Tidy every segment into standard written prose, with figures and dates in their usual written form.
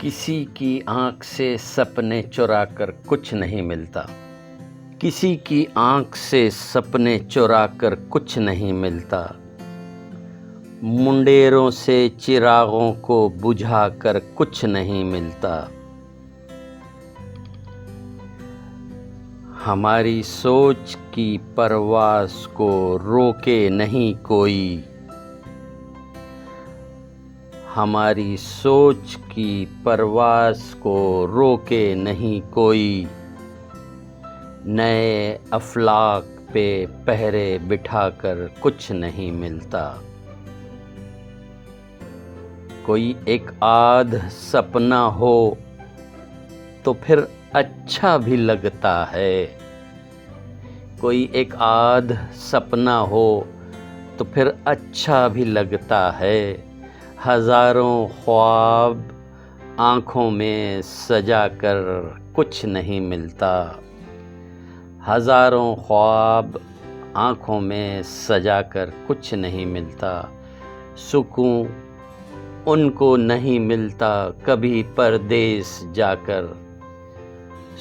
کسی کی آنکھ سے سپنے چرا کر کچھ نہیں ملتا، کسی کی آنکھ سے سپنے چرا کر کچھ نہیں ملتا، منڈیروں سے چراغوں کو بجھا کر کچھ نہیں ملتا۔ ہماری سوچ کی پرواز کو روکے نہیں کوئی، ہماری سوچ کی پرواز کو روکے نہیں کوئی، نئے افلاک پہ پہرے بٹھا کر کچھ نہیں ملتا۔ کوئی ایک آدھ سپنا ہو تو پھر اچھا بھی لگتا ہے، کوئی ایک آدھ سپنا ہو تو پھر اچھا بھی لگتا ہے، ہزاروں خواب آنکھوں میں سجا کر کچھ نہیں ملتا، ہزاروں خواب آنکھوں میں سجا کر کچھ نہیں ملتا۔ سکون ان کو نہیں ملتا کبھی پردیس جا کر،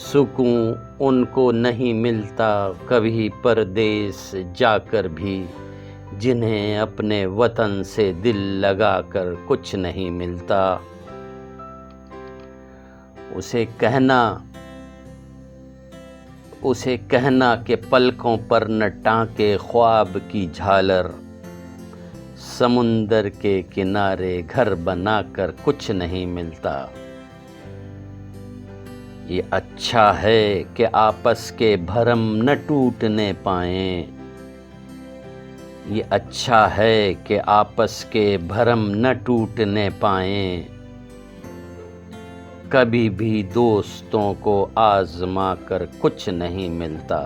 سکون ان کو نہیں ملتا کبھی پردیس جا کر بھی، جنہیں اپنے وطن سے دل لگا کر کچھ نہیں ملتا۔ اسے کہنا کہ پلکوں پر نہ ٹانکے خواب کی جھالر، سمندر کے کنارے گھر بنا کر کچھ نہیں ملتا۔ یہ اچھا ہے کہ آپس کے بھرم نہ ٹوٹنے پائیں، یہ اچھا ہے کہ آپس کے بھرم نہ ٹوٹنے پائیں، کبھی بھی دوستوں کو آزما کر کچھ نہیں ملتا۔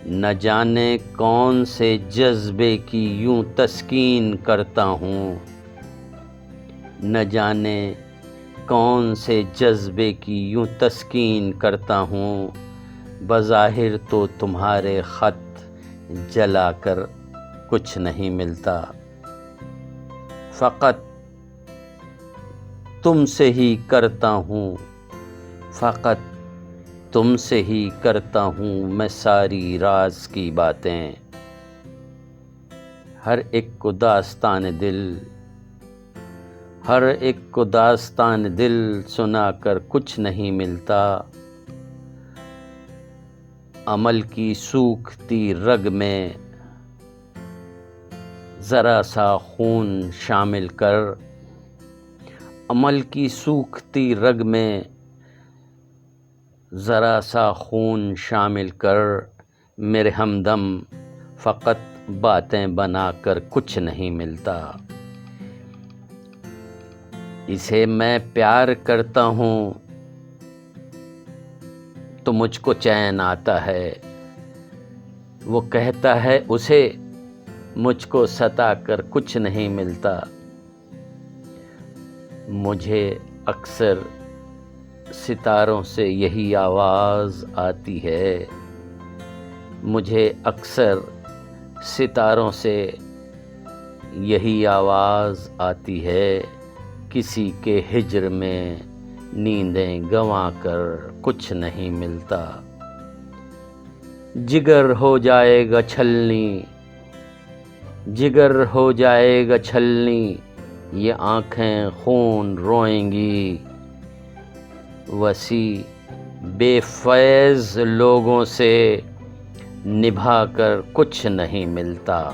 نہ جانے کون سے جذبے کی یوں تسکین کرتا ہوں، نہ جانے کون سے جذبے کی یوں تسکین کرتا ہوں، بظاہر تو تمہارے خط جلا کر کچھ نہیں ملتا۔ فقط تم سے ہی کرتا ہوں، فقط تم سے ہی کرتا ہوں میں ساری راز کی باتیں، ہر ایک کو داستان دل، ہر ایک کو داستان دل سنا کر کچھ نہیں ملتا۔ عمل کی سوکھتی رگ میں ذرا سا خون شامل کر، عمل کی سوکھتی رگ میں ذرا سا خون شامل کر، میرے ہمدم فقط باتیں بنا کر کچھ نہیں ملتا۔ اسے میں پیار کرتا ہوں تو مجھ کو چین آتا ہے، وہ کہتا ہے اسے مجھ کو ستا کر کچھ نہیں ملتا۔ مجھے اکثر ستاروں سے یہی آواز آتی ہے، مجھے اکثر ستاروں سے یہی آواز آتی ہے، کسی کے ہجر میں نیندیں گنوا کر کچھ نہیں ملتا۔ جگر ہو جائے گا چھلنی، جگر ہو جائے گا چھلنی، یہ آنکھیں خون روئیں گی، وسیع بے فیض لوگوں سے نبھا کر کچھ نہیں ملتا۔